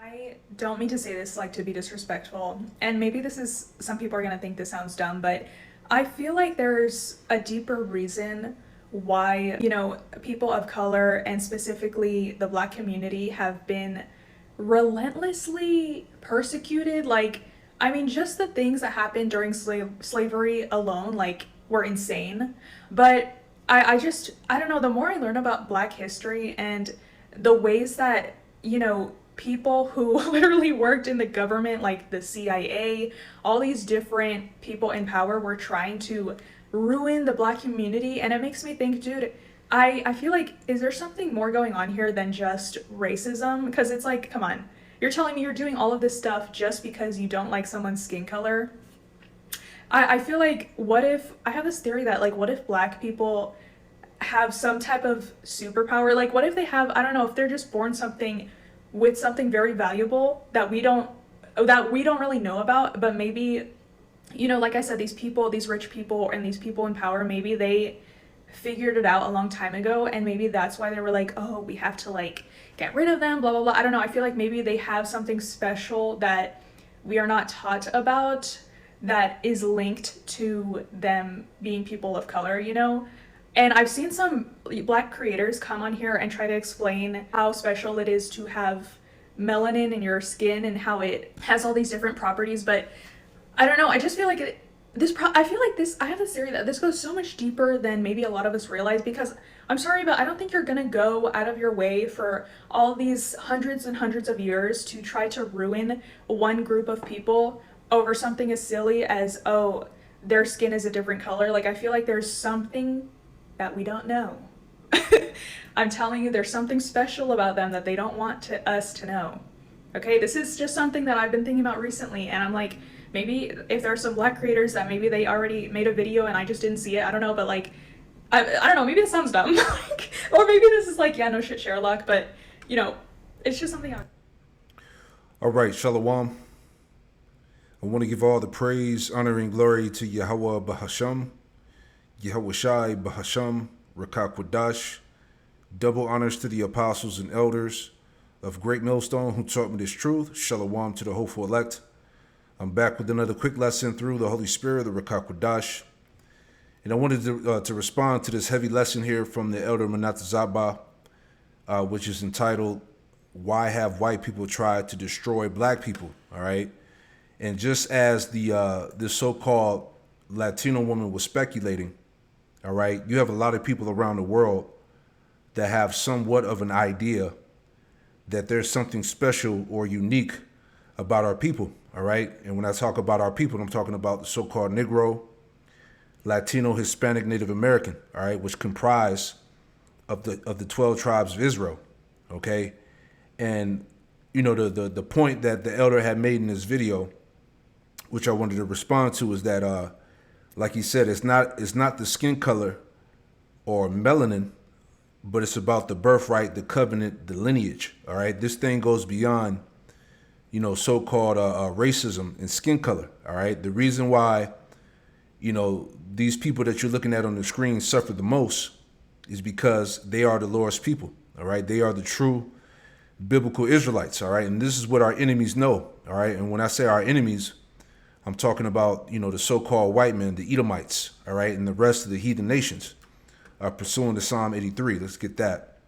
I don't mean to say this like to be disrespectful, and maybe this is some people are gonna think this sounds dumb, but I feel like there's a deeper reason why, people of color and specifically the Black community have been relentlessly persecuted. Like, I mean, just the things that happened during slavery alone, like, were insane. But I don't know, the more I learn about Black history and the ways that, people who literally worked in the government, like the CIA, all these different people in power were trying to ruin the Black community. And it makes me think, dude, I feel like, is there something more going on here than just racism? Because it's like, come on, you're telling me you're doing all of this stuff just because you don't like someone's skin color? I feel like, what if, I have this theory that, like, what if Black people have some type of superpower? Like, what if they have, I don't know, if they're just born something with something very valuable that we don't really know about, but maybe, like I said, these people, these rich people and these people in power, maybe they figured it out a long time ago, and maybe that's why they were like, oh, we have to like get rid of them, blah blah blah. I don't know. I feel like maybe they have something special that we are not taught about, that is linked to them being people of color. And I've seen some Black creators come on here and try to explain how special it is to have melanin in your skin and how it has all these different properties. But I don't know. I just feel like I feel like I have this theory that this goes so much deeper than maybe a lot of us realize, because I'm sorry, but I don't think you're gonna go out of your way for all these hundreds and hundreds of years to try to ruin one group of people over something as silly as, oh, their skin is a different color. Like, I feel like there's something that we don't know. I'm telling you, there's something special about them that they don't want us to know. Okay, this is just something that I've been thinking about recently, and I'm like, maybe if there are some Black creators that maybe they already made a video and I just didn't see it, I don't know, but like, I don't know, maybe it sounds dumb. Like, or maybe this is like, yeah, no shit, Sherlock, but, it's just something All right, Shalom. I want to give all the praise, honor, and glory to Yahweh Bahasham, Yahweh Shai Bahasham, Rakak Wadash. Double honors to the apostles and elders of Great Millstone who taught me this truth. Shalom to the hopeful elect. I'm back with another quick lesson through the Holy Spirit, the Rakak Wadash. And I wanted to respond to this heavy lesson here from the elder Manat Zaba, which is entitled, Why Have White People Tried to Destroy Black People? All right. And just as the so-called Latino woman was speculating, all right, you have a lot of people around the world that have somewhat of an idea that there's something special or unique about our people, all right? And when I talk about our people, I'm talking about the so-called Negro, Latino, Hispanic, Native American, all right, which comprise of the 12 tribes of Israel, okay? And, the point that the elder had made in this video, which I wanted to respond to, is that, like he said, it's not the skin color or melanin, but it's about the birthright, the covenant, the lineage. All right, this thing goes beyond, so-called racism and skin color. All right, the reason why, these people that you're looking at on the screen suffer the most is because they are the Lord's people. All right, they are the true biblical Israelites. All right, and this is what our enemies know. All right, and when I say our enemies, I'm talking about, the so-called white men, the Edomites, all right, and the rest of the heathen nations are pursuing the Psalm 83. Let's get that,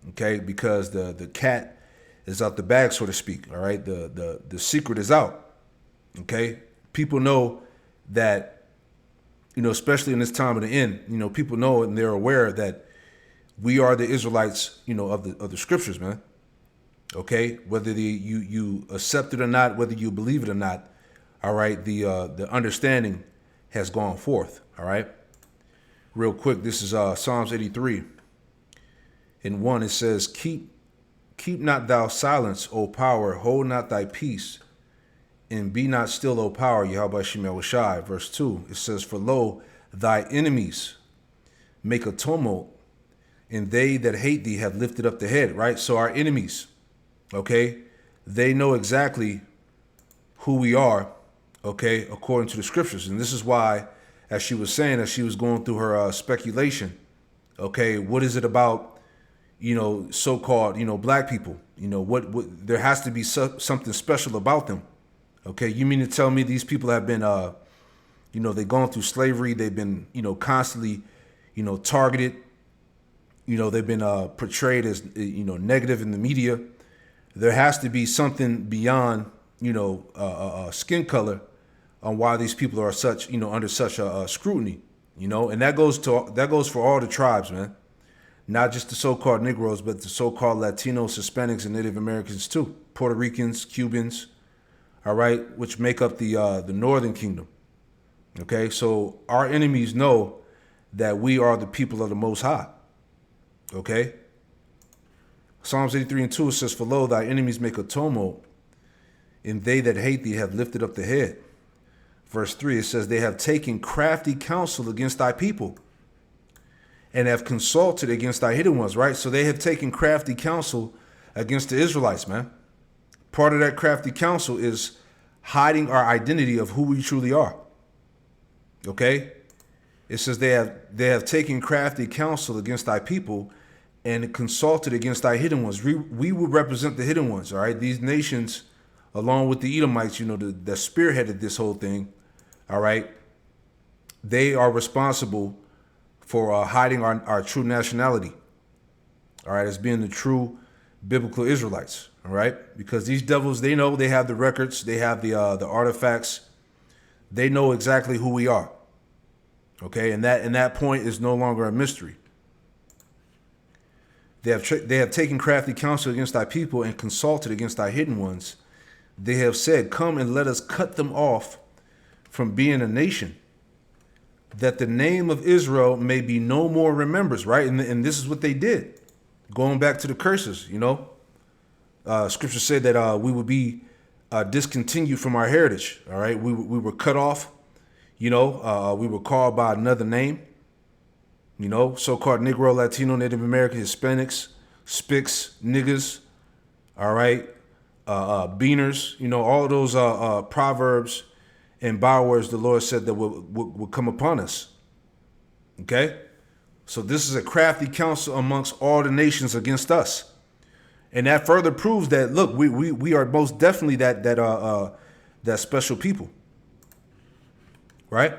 okay? Because the cat is out the bag, so to speak, all right? The secret is out, okay? People know that, especially in this time of the end, people know and they're aware that we are the Israelites, of the scriptures, man, okay? Whether you accept it or not, whether you believe it or not, all right, the understanding has gone forth, all right? Real quick, this is Psalms 83. In 1, it says, Keep not thou silence, O power, hold not thy peace, and be not still, O power, Yahweh Shemel Shai. Verse 2, it says, For lo, thy enemies make a tumult, and they that hate thee have lifted up the head, right? So our enemies, okay, they know exactly who we are, okay, according to the scriptures. And this is why, as she was saying, as she was going through her speculation, okay, what is it about, so-called, black people, You know, what there has to be something special about them. Okay, you mean to tell me these people have been, you know, they've gone through slavery. They've been, you know, constantly, you know, targeted. You know, they've been portrayed as, you know, negative in the media. There has to be something beyond, you know, skin color on why these people are such, you know, under such scrutiny. You know, and that goes for all the tribes, man. Not just the so-called Negroes, but the so-called Latinos, Hispanics, and Native Americans too. Puerto Ricans, Cubans, all right, which make up the Northern Kingdom. Okay, so our enemies know that we are the people of the Most High. Okay? Psalms 83:2 says, "For lo, thy enemies make a tumult, and they that hate thee have lifted up the head." Verse 3, it says, "They have taken crafty counsel against thy people, and have consulted against thy hidden ones," right? So they have taken crafty counsel against the Israelites, man. Part of that crafty counsel is hiding our identity of who we truly are. Okay? It says they have taken crafty counsel against thy people and consulted against thy hidden ones. We will represent the hidden ones, all right? These nations, along with the Edomites, you know, that spearheaded this whole thing, all right? They are responsible for hiding our true nationality, all right, as being the true biblical Israelites, all right? Because these devils, they know, they have the records, they have the artifacts, they know exactly who we are, okay? And that point is no longer a mystery. They have taken crafty counsel against thy people and consulted against thy hidden ones. They have said, "Come and let us cut them off from being a nation, that the name of Israel may be no more remembered," right? And this is what they did. Going back to the curses, you know, scripture said that we would be discontinued from our heritage. All right, we were cut off. You know, we were called by another name. You know, so-called Negro, Latino, Native American, Hispanics, Spics, niggas. All right, beaners. You know, all those proverbs and bywords the Lord said that would come upon us. Okay? So this is a crafty counsel amongst all the nations against us. And that further proves that, look, we are most definitely that special people. Right?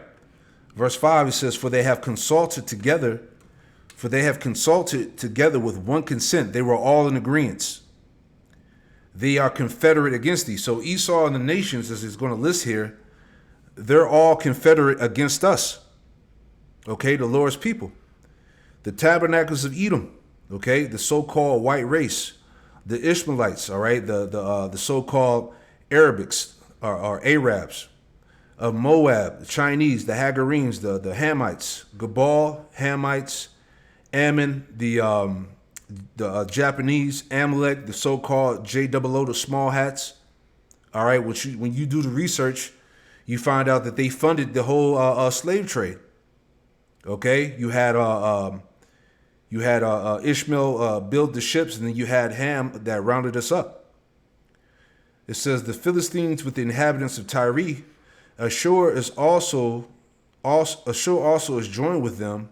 Verse 5, it says, For they have consulted together with one consent. They were all in agreement. They are confederate against thee. So Esau and the nations, as it's going to list here, they're all confederate against us. Okay, the Lord's people. The tabernacles of Edom, okay, the so-called white race, the Ishmaelites, all right, the so-called Arabics or Arabs, of Moab, the Chinese, the Hagarenes, the Hamites, Gabal, Hamites, Ammon, the Japanese, Amalek, the so-called JOO, the small hats. All right, which when you do the research, you find out that they funded the whole slave trade. Okay, you had Ishmael build the ships, and then you had Ham that rounded us up. It says the Philistines with the inhabitants of Tyre, Ashur also is joined with them.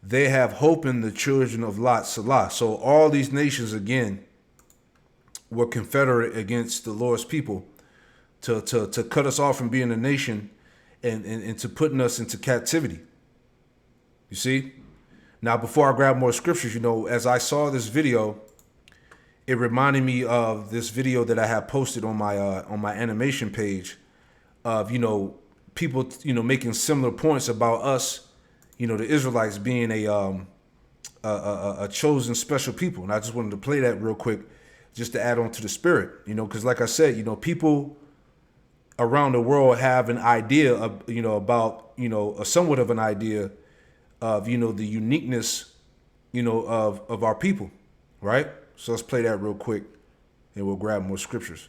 They have hope in the children of Lot, Salah. So all these nations again were confederate against the Lord's people to cut us off from being a nation and to putting us into captivity. You see? Now, before I grab more scriptures, you know, as I saw this video, it reminded me of this video that I have posted on my animation page of, you know, people, you know, making similar points about us, you know, the Israelites being a chosen special people. And I just wanted to play that real quick just to add on to the spirit, you know, because like I said, you know, people around the world have an idea of, you know, about, you know, somewhat of an idea of, you know, the uniqueness, you know, of our people, right? So let's play that real quick and we'll grab more scriptures.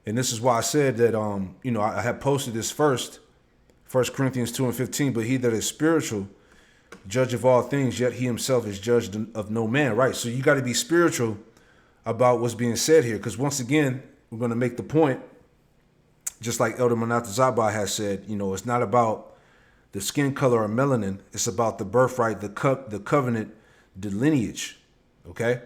And this is why I said that, you know, I had posted this first, 1 Corinthians 2:15, but he that is spiritual, judge of all things, yet he himself is judged of no man, right? So you got to be spiritual about what's being said here. Because once again, we're going to make the point Just like Elder Manatazaba has said, it's not about the skin color or melanin. It's about the birthright, the covenant, the lineage. Okay?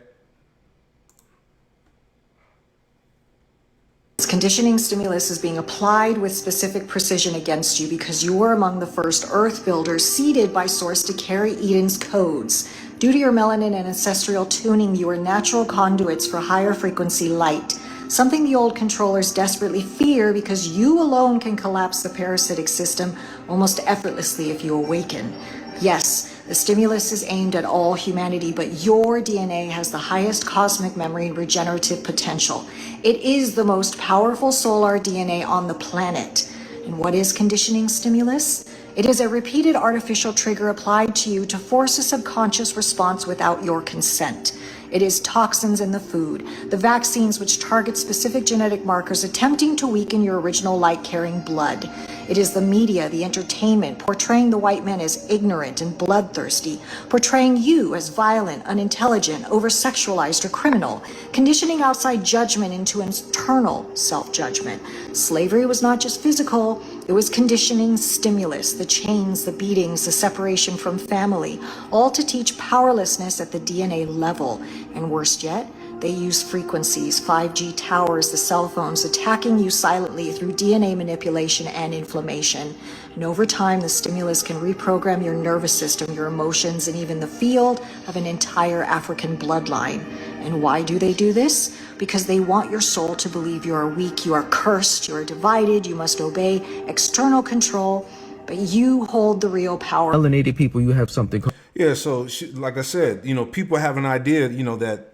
Conditioning stimulus is being applied with specific precision against you because you were among the first earth builders seeded by Source to carry Eden's codes. Due to your melanin and ancestral tuning, you are natural conduits for higher frequency light, something the old controllers desperately fear because you alone can collapse the parasitic system almost effortlessly if you awaken. Yes, the stimulus is aimed at all humanity, but your DNA has the highest cosmic memory and regenerative potential. It is the most powerful solar DNA on the planet. And what is conditioning stimulus? It is a repeated artificial trigger applied to you to force a subconscious response without your consent. It is toxins in the food, the vaccines which target specific genetic markers attempting to weaken your original light-carrying blood. It is the media, the entertainment, portraying the white man as ignorant and bloodthirsty, portraying you as violent, unintelligent, over-sexualized, or criminal, conditioning outside judgment into internal self-judgment. Slavery was not just physical, it was conditioning stimulus, the chains, the beatings, the separation from family, all to teach powerlessness at the DNA level. And worst yet, they use frequencies, 5G towers, the cell phones, attacking you silently through DNA manipulation and inflammation. And over time, the stimulus can reprogram your nervous system, your emotions, and even the field of an entire African bloodline. And why do they do this? Because they want your soul to believe you are weak, you are cursed, you are divided, you must obey external control, but you hold the real power. Melanated people, you have something. Yeah, so like I said, people have an idea, that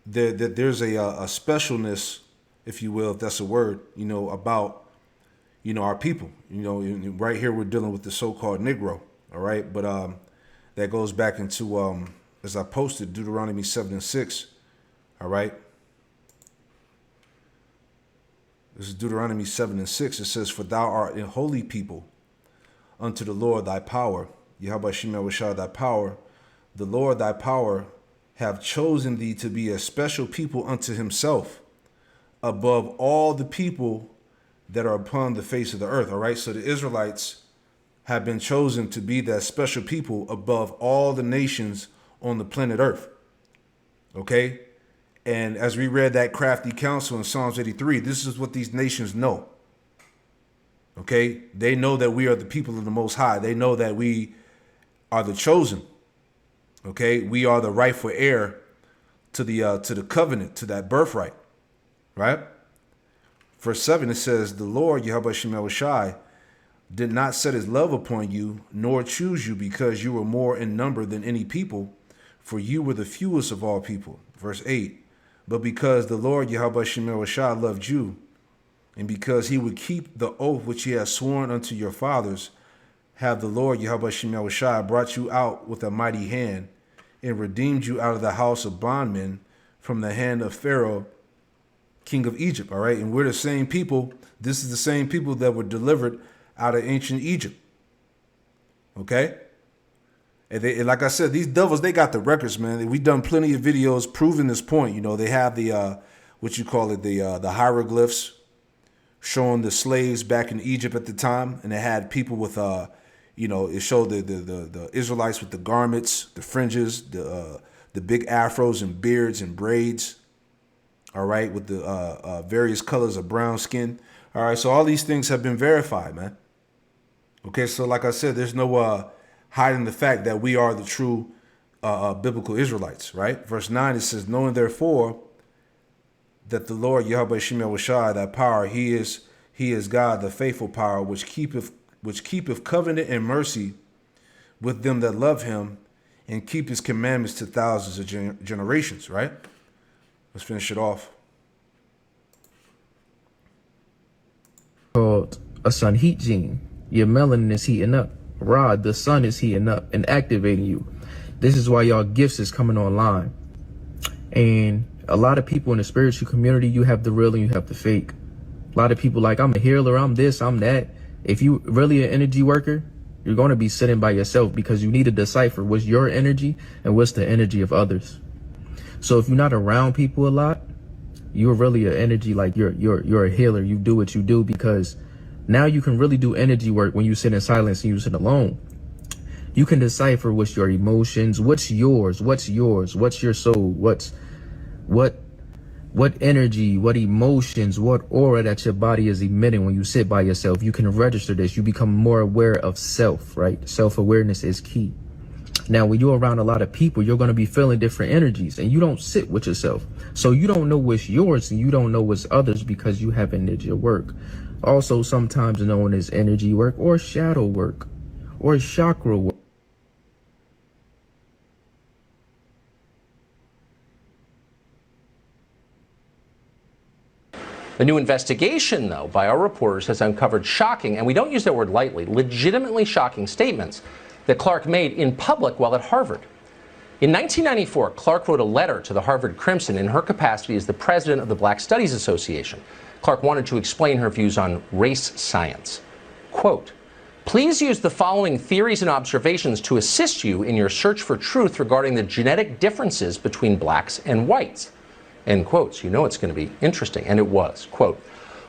there's a specialness, if you will, if that's a word, about, our people. Right here we're dealing with the so-called Negro, all right? But that goes back into, as I posted, Deuteronomy 7:6, all right? This is Deuteronomy 7:6. It says, "For thou art a holy people unto the Lord thy power, Yahweh Shemel thy power. The Lord thy power have chosen thee to be a special people unto himself above all the people that are upon the face of the earth." All right. So the Israelites have been chosen to be that special people above all the nations on the planet earth. Okay. And as we read that crafty counsel in Psalms 83, this is what these nations know. Okay. They know that we are the people of the Most High. They know that we are the chosen. Okay, we are the rightful heir to the covenant, to that birthright, right? Verse 7, it says, "The Lord, Yahweh Shemel Shai, did not set his love upon you, nor choose you, because you were more in number than any people, for you were the fewest of all people." Verse 8, "But because the Lord, Yahweh Shemel Shai, loved you, and because he would keep the oath which he has sworn unto your fathers, have the Lord, Yahweh Shemel Shai, brought you out with a mighty hand, and redeemed you out of the house of bondmen from the hand of Pharaoh, king of Egypt." All right. And we're the same people. This is the same people that were delivered out of ancient Egypt. Okay. And like I said, these devils, they got the records, man. We've done plenty of videos proving this point. They have the, what you call it, the hieroglyphs showing the slaves back in Egypt at the time. And they had people with, it showed the Israelites with the garments, the fringes, the big afros and beards and braids. All right, with the various colors of brown skin. All right, so all these things have been verified, man. Okay, so like I said, there's no hiding the fact that we are the true biblical Israelites, right? Verse 9, it says, "Knowing therefore that the Lord Yahweh Shemel Shai, thy power, he is God, the faithful power, which keepeth covenant and mercy with them that love him, and keep his commandments to thousands of generations," right? Let's finish it off. Called a sun heat gene. Your melanin is heating up. Rod, the sun is heating up and activating you. This is why y'all gifts is coming online. And a lot of people in the spiritual community, you have the real and you have the fake. A lot of people like, I'm a healer, I'm this, I'm that. If you really an energy worker, you're going to be sitting by yourself because you need to decipher what's your energy and what's the energy of others. So if you're not around people a lot, You're really an energy, like you're a healer. You do what you do because now you can really do energy work when you sit in silence and you sit alone. You can decipher what's your emotions, what's yours, what's your soul, what energy, what emotions, what aura that your body is emitting when you sit by yourself. You can register this. You become more aware of self, right? Self-awareness is key. Now, when you're around a lot of people, you're going to be feeling different energies and you don't sit with yourself. So you don't know what's yours and you don't know what's others because you haven't did your work. Also, sometimes known as energy work or shadow work or chakra work. The new investigation, though, by our reporters has uncovered shocking, and we don't use that word lightly, legitimately shocking statements that Clark made in public while at Harvard. In 1994, Clark wrote a letter to the Harvard Crimson in her capacity as the president of the Black Studies Association. Clark wanted to explain her views on race science. Quote, "Please use the following theories and observations to assist you in your search for truth regarding the genetic differences between blacks and whites." End quotes. You know it's going to be interesting, and it was. Quote,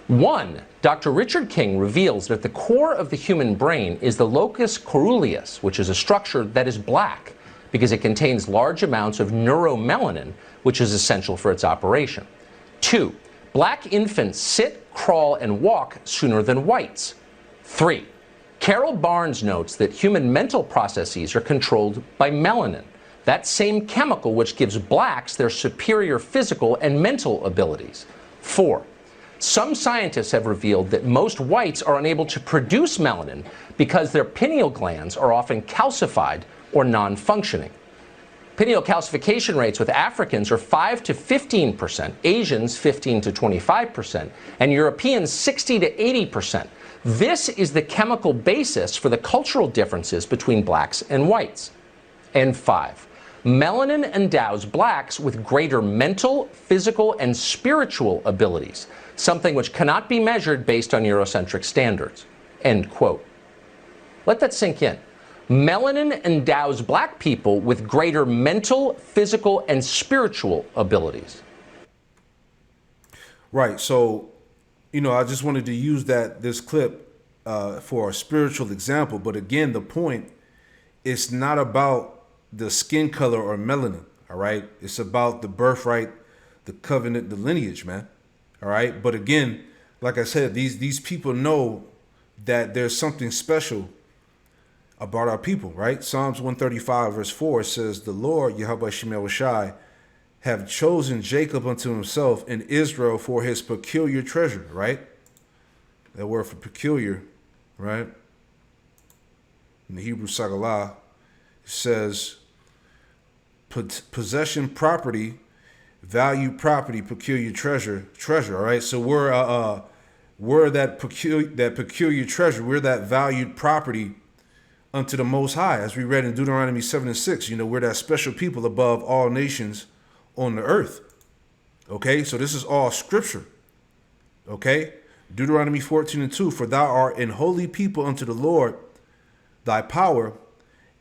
1. Dr. Richard King reveals that at the core of the human brain is the locus coeruleus, which is a structure that is black because it contains large amounts of neuromelanin, which is essential for its operation. 2. Black infants sit, crawl, and walk sooner than whites. 3. Carol Barnes notes that human mental processes are controlled by melanin, that same chemical which gives blacks their superior physical and mental abilities. 4. Some scientists have revealed that most whites are unable to produce melanin because their pineal glands are often calcified or non-functioning. Pineal calcification rates with Africans are 5 to 15%, Asians 15 to 25%, and Europeans 60 to 80%. This is the chemical basis for the cultural differences between blacks and whites. And 5. Melanin endows blacks with greater mental, physical, and spiritual abilities, something which cannot be measured based on Eurocentric standards. End quote. Let that sink in. Melanin endows black people with greater mental, physical, and spiritual abilities. Right. So, I just wanted to use this clip for a spiritual example. But again, the point, it's not about the skin color or melanin, all right? It's about the birthright, the covenant, the lineage, man, all right? But again, like I said, these people know that there's something special about our people, right? Psalms 135 verse 4 says, "The Lord, Yahweh Shemel Shai, have chosen Jacob unto himself and Israel for his peculiar treasure," right? That word for peculiar, right? In the Hebrew Sagalah, says possession, property, value, property, peculiar treasure. All right, so we're that peculiar treasure. We're that valued property unto the Most High, as we read in Deuteronomy 7:6. We're that special people above all nations on the earth. Okay, so this is all scripture. Okay, Deuteronomy 14:2. "For thou art an holy people unto the Lord thy power,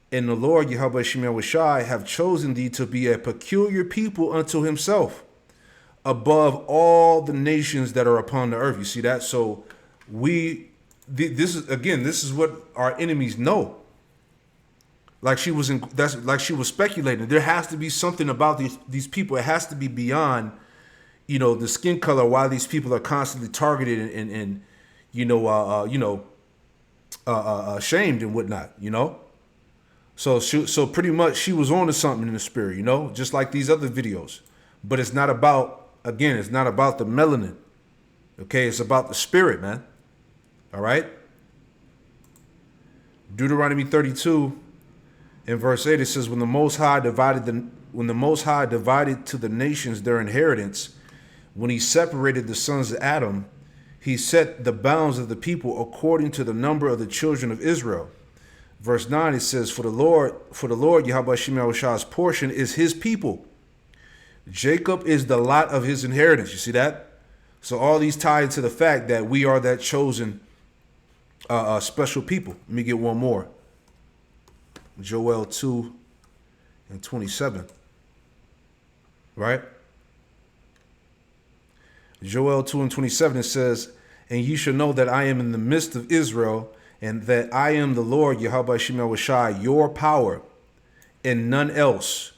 and the Lord Yahweh Shemel Shai have chosen thee to be a peculiar people unto himself, above all the nations that are upon the earth." You see that? So this is what our enemies know. Like she was speculating. There has to be something about these people. It has to be beyond, the skin color. Why these people are constantly targeted and shamed and whatnot. So pretty much she was on to something in the spirit, just like these other videos. But it's not about the melanin. Okay, it's about the spirit, man. All right. Deuteronomy 32 in verse 8, it says, when the Most High divided to the nations their inheritance, when he separated the sons of Adam, he set the bounds of the people according to the number of the children of Israel. Verse 9, it says, For the Lord Yahweh Shemel Shai's portion is his people. Jacob is the lot of his inheritance. You see that? So all these tie into the fact that we are that chosen special people. Let me get one more. Joel 2:27. Right? Joel 2:27, it says, and you shall know that I am in the midst of Israel, and that I am the Lord, Yahweh Shemel Washai, your power, and none else.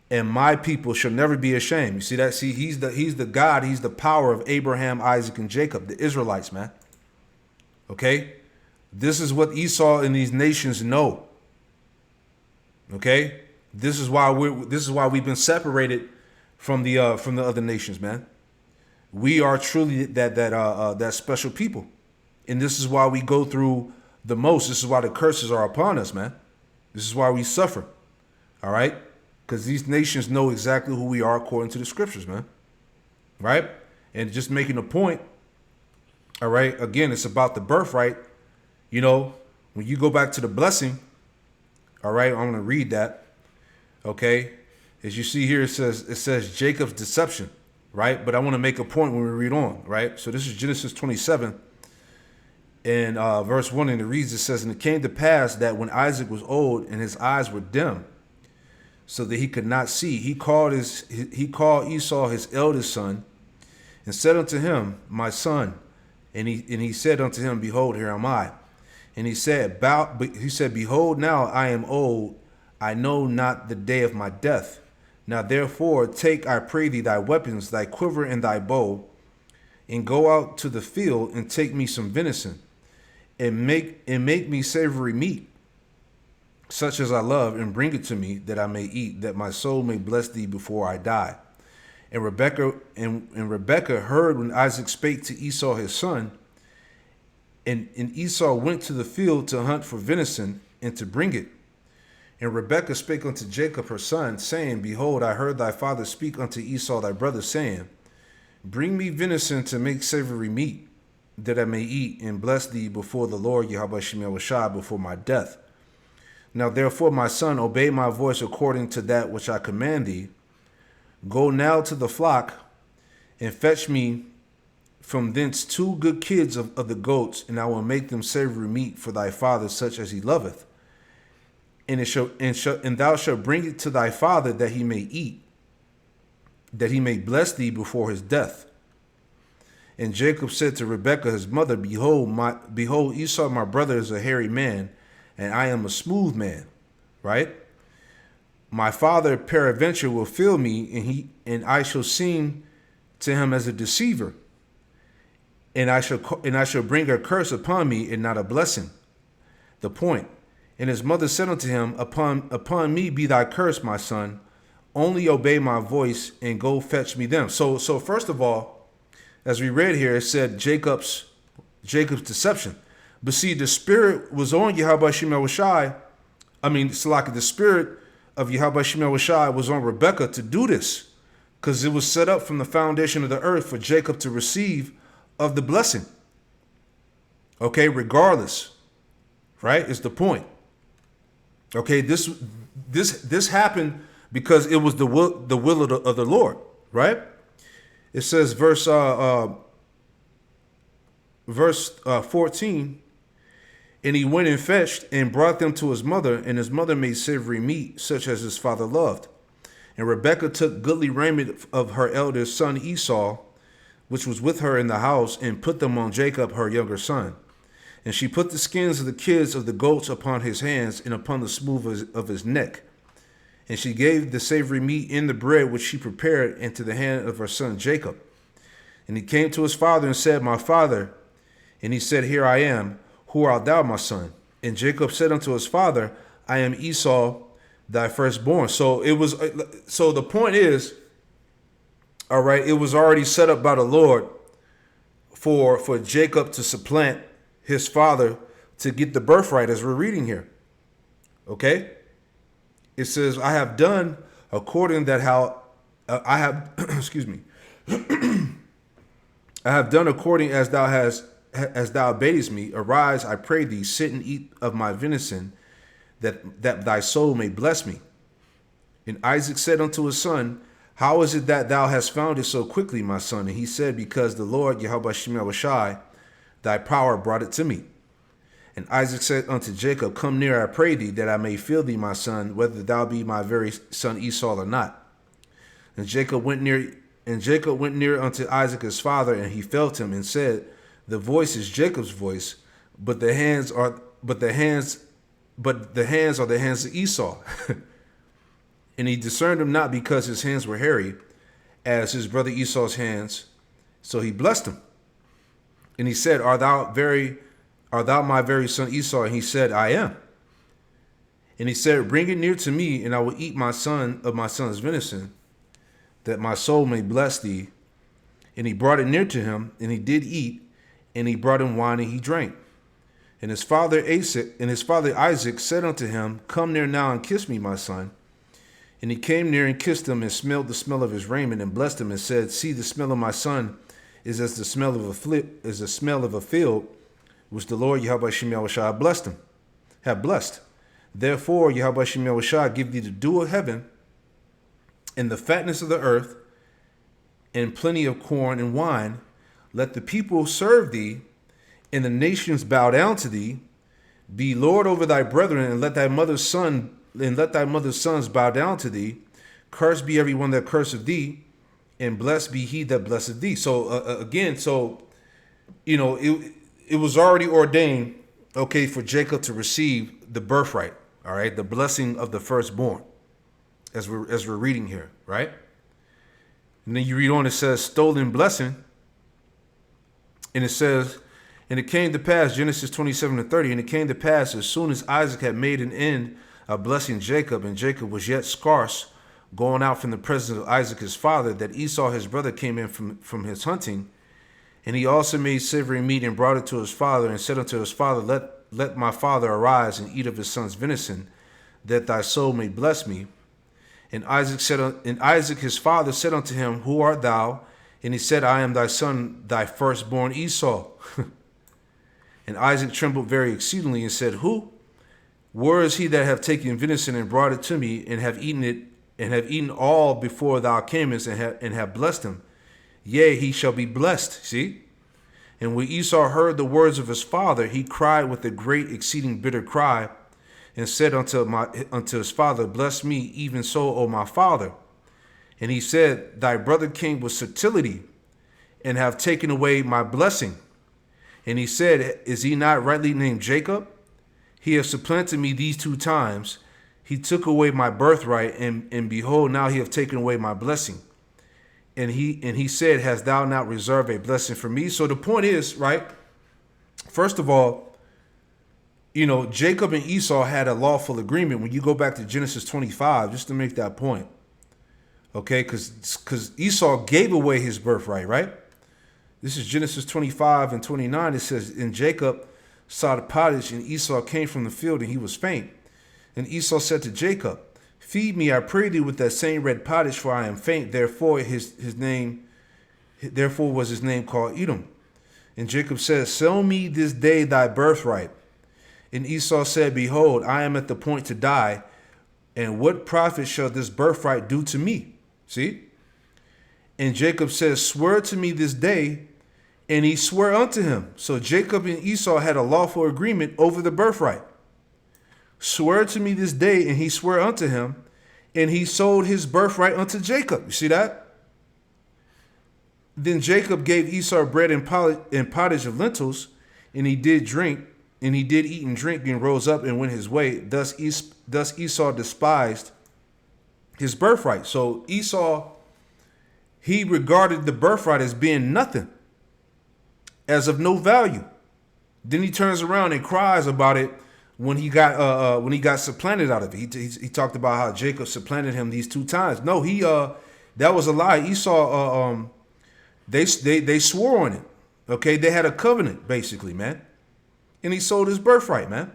And my people shall never be ashamed. You see that? See, he's the God, he's the power of Abraham, Isaac, and Jacob, the Israelites, man. Okay? This is what Esau and these nations know. Okay? This is why we've been separated from the other nations, man. We are truly that special people. And this is why we go through the most. This is why the curses are upon us, man. This is why we suffer. All right? Because these nations know exactly who we are according to the scriptures, man. Right? And just making a point, all right, again, it's about the birthright. You know, when you go back to the blessing, all right, I'm going to read that. Okay? As you see here, it says Jacob's deception, right? But I want to make a point when we read on, right? So this is Genesis 27 and verse 1, and it reads, it says, and it came to pass that when Isaac was old and his eyes were dim, so that he could not see, he called Esau his eldest son, and said unto him, my son. And he said unto him, behold, here am I. And he said, behold, now I am old, I know not the day of my death. Now therefore take, I pray thee, thy weapons, thy quiver and thy bow, and go out to the field and take me some venison, and make me savory meat, such as I love, and bring it to me, that I may eat, that my soul may bless thee before I die. And Rebekah heard when Isaac spake to Esau his son, and Esau went to the field to hunt for venison and to bring it. And Rebekah spake unto Jacob her son, saying, behold, I heard thy father speak unto Esau thy brother, saying, bring me venison to make savory meat, that I may eat, and bless thee before the Lord Yahweh Shemel Washai before my death. Now therefore, my son, obey my voice according to that which I command thee. Go now to the flock, and fetch me from thence 2 good kids of the goats, and I will make them savory meat for thy father, such as he loveth. And thou shalt bring it to thy father, that he may eat, that he may bless thee before his death. And Jacob said to Rebekah his mother, behold, Esau my brother is a hairy man, and I am a smooth man, right? My father peradventure will feel me, and I shall seem to him as a deceiver, and I shall bring a curse upon me, and not a blessing. The point. And his mother said unto him, upon me be thy curse, my son. Only obey my voice, and go fetch me them. So first of all, as we read here, it said Jacob's deception. But see, the spirit was on Yahweh Shemel Washai. The spirit of Yahweh Shemel Washai was on Rebekah to do this, because it was set up from the foundation of the earth for Jacob to receive of the blessing. Okay, regardless, right? Is the point. Okay, this happened because it was the will of the Lord, right? It says verse 14. And he went and fetched and brought them to his mother, and his mother made savory meat, such as his father loved. And Rebekah took goodly raiment of her eldest son Esau, which was with her in the house, and put them on Jacob her younger son. And she put the skins of the kids of the goats upon his hands, and upon the smooth of his neck. And she gave the savory meat in the bread which she prepared into the hand of her son Jacob. And he came to his father and said, my father. And he said, here I am. Who art thou, my son? And Jacob said unto his father, I am Esau, thy firstborn. So the point is, all right, it was already set up by the Lord for Jacob to supplant his father to get the birthright, as we're reading here. Okay? It says, I have done according that how I have excuse me. I have done according as thou badest me. Arise, I pray thee, sit and eat of my venison, that thy soul may bless me. And Isaac said unto his son, how is it that thou hast found it so quickly, my son? And he said, because the Lord Yahweh Shemel Washai, thy power brought it to me. And Isaac said unto Jacob, come near, I pray thee, that I may feel thee, my son, whether thou be my very son Esau or not. And Jacob went near And Jacob went near unto Isaac his father, and he felt him, and said, the voice is Jacob's voice, but the hands are the hands of Esau. And he discerned him not, because his hands were hairy, as his brother Esau's hands. So he blessed him. And he said, Art thou my very son Esau? And he said, I am. And he said, Bring it near to me, and I will eat my son's venison, that my soul may bless thee. And he brought it near to him, and he did eat, and he brought him wine, and he drank. And his father Isaac said unto him, Come near now and kiss me, my son. And he came near and kissed him, and smelled the smell of his raiment, and blessed him, and said, See, the smell of my son is as the smell of a field, which the Lord Yahweh Shem Yahushua have blessed. Therefore, Yahweh Shem Yahushua give thee the dew of heaven, and the fatness of the earth, and plenty of corn and wine. Let the people serve thee, and the nations bow down to thee. Be Lord over thy brethren, and let thy mother's sons bow down to thee. Cursed be everyone that curseth thee, and blessed be he that blesseth thee. So it was already ordained, okay, for Jacob to receive the birthright, all right, the blessing of the firstborn, as we're reading here, right? And then you read on, it says stolen blessing, and it says, and it came to pass, Genesis 27:30, and it came to pass, as soon as Isaac had made an end of blessing Jacob, and Jacob was yet scarce, going out from the presence of Isaac his father, that Esau his brother came in from his hunting. And he also made savory meat, and brought it to his father, and said unto his father, Let my father arise, and eat of his son's venison, that thy soul may bless me. And Isaac his father said unto him, Who art thou? And he said, I am thy son, thy firstborn Esau. And Isaac trembled very exceedingly, and said, Who? Where is he that have taken venison and brought it to me, and have eaten it, and have eaten all before thou camest, and have blessed him? Yea, he shall be blessed. See? And when Esau heard the words of his father, he cried with a great exceeding bitter cry, and said unto his father, Bless me, even so, O my father. And he said, Thy brother came with subtlety, and have taken away my blessing. And he said, Is he not rightly named Jacob? He has supplanted me these 2 times. He took away my birthright, and behold, now he hath taken away my blessing. And he said, Hast thou not reserved a blessing for me? So the point is, right, first of all, Jacob and Esau had a lawful agreement. When you go back to Genesis 25, just to make that point, okay, because Esau gave away his birthright, right? This is Genesis 25 and 29. It says, And Jacob saw the pottage, and Esau came from the field, and he was faint. And Esau said to Jacob, Feed me, I pray thee, with that same red pottage, for I am faint. Therefore was his name called Edom. And Jacob said, Sell me this day thy birthright. And Esau said, Behold, I am at the point to die, and what profit shall this birthright do to me? See? And Jacob says, Swear to me this day. And he swore unto him. So Jacob and Esau had a lawful agreement over the birthright. Swear to me this day, and he swore unto him, and he sold his birthright unto Jacob. You see that? Then Jacob gave Esau bread and pottage of lentils, and he did eat and drink, and rose up and went his way. Thus Esau despised his birthright. So Esau, he regarded the birthright as being nothing, as of no value. Then he turns around and cries about it when he got supplanted out of it. He talked about how Jacob supplanted him these 2 times. No, that was a lie. Esau, they swore on it. Okay, they had a covenant basically, man, and he sold his birthright, man.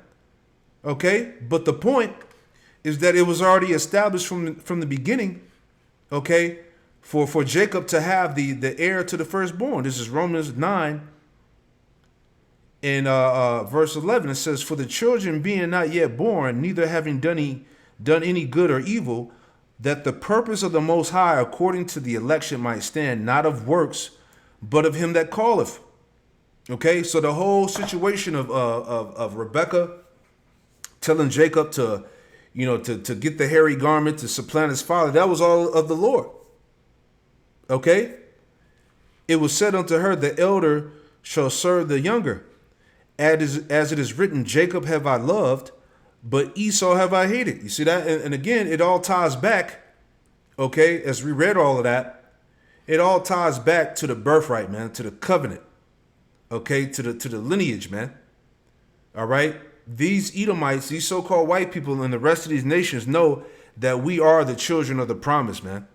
Okay, but the point is that it was already established from the beginning. Okay, for Jacob to have the heir to the firstborn. This is Romans 9. In verse 11, it says, For the children being not yet born, neither having done any good or evil, that the purpose of the Most High according to the election might stand, not of works, but of him that calleth. Okay, so the whole situation of Rebekah telling Jacob to get the hairy garment to supplant his father, that was all of the Lord. Okay? It was said unto her, the elder shall serve the younger. As it is written, Jacob have I loved, but Esau have I hated. You see that? And again, it all ties back, okay, as we read all of that, it all ties back to the birthright, man, to the covenant, okay, to the lineage, man. All right? These Edomites, these so-called white people and the rest of these nations know that we are the children of the promise, man.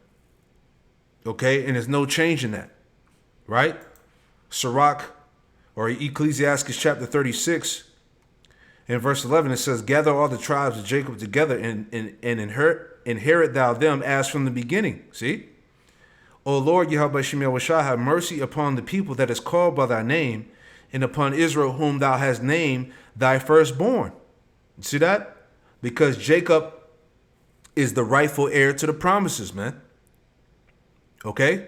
Okay? And there's no change in that. Right? Sirach, or Ecclesiastes chapter 36, in verse 11, it says, gather all the tribes of Jacob together and inherit thou them as from the beginning. See? O Lord, Yahweh Shem Yahushua, have mercy upon the people that is called by thy name, and upon Israel whom thou hast named thy firstborn. You see that? Because Jacob is the rightful heir to the promises, man. Okay?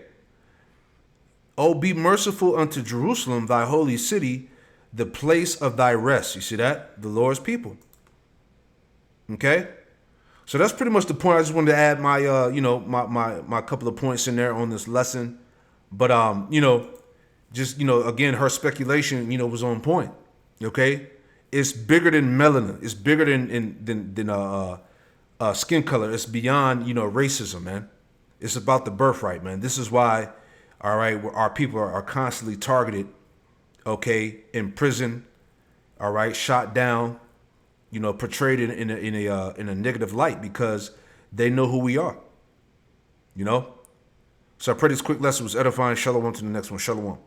Oh, be merciful unto Jerusalem, thy holy city, the place of thy rest. You see that? The Lord's people. Okay? So that's pretty much the point. I just wanted to add my, my couple of points in there on this lesson. But, again, her speculation, was on point. Okay? It's bigger than melanin. It's bigger than skin color. It's beyond, racism, man. It's about the birthright, man. This is why, all right, our people are constantly targeted, okay, in prison, all right, shot down, portrayed in a negative light because they know who we are, So I pray this quick lesson was edifying. Shalom to the next one. Shalom.